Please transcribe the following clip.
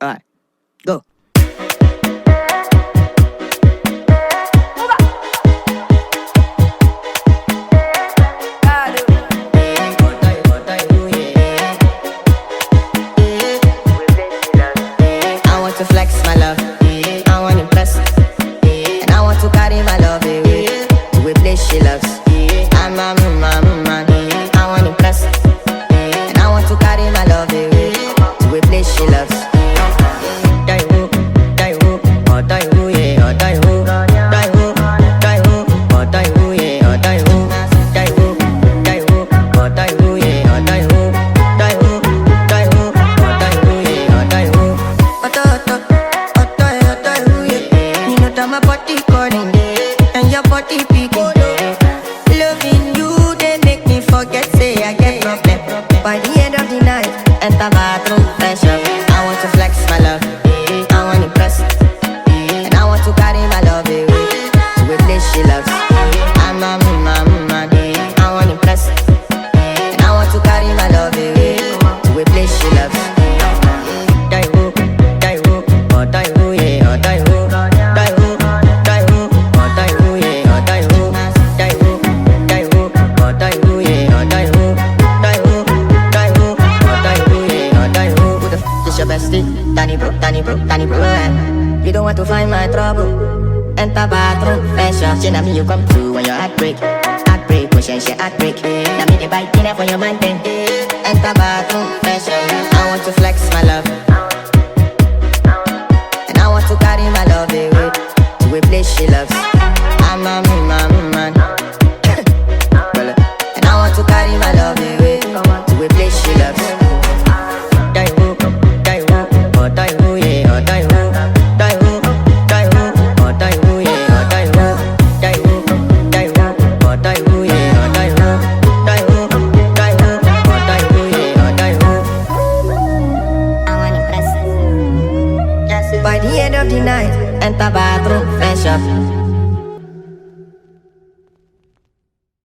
Alright, go. I want to flex my love, I want to impress, and I want to carry my love away to a place she loves. I'm a man, I want to impress, and I want to carry my love away to a place she loves. Die who, oh die who, yeah, oh die who, oh die who, yeah, oh die who, oh die who, yeah, oh die who, oh die who, yeah, oh die who. You know that my body calling and your body picking. Loving you, they make me forget, say I get problem. By the end of the night, enter bathroom, fresh up. I want to flex my love, I want to impress, and I want to carry my love away to a place she loves. I'm a man, I want to impress, and I want to carry my love away to a place she loves. Die who, oh die who, yeah, oh die who, oh die who, yeah, oh die who, oh die who, yeah, oh die who, yeah, oh die who. Who the f is your bestie? Danny bro, You don't want to find my trouble. Enter bathroom, fresh up. She me you come through when your heartbreak, push and she heartbreak. Now me the bite dinner for your man then. Enter bathroom, fresh up. I want to flex my love, and I want to carry my love away to a place she loves. I'm a man, and I want to carry my love away to a place she loves. Die who, oh die who, yeah, oh die who, oh die who, yeah, oh die who, oh die who, yeah, oh die who, oh die who, yeah, oh die who. I want to impress. By the end of the night, enter bathroom, fresh up.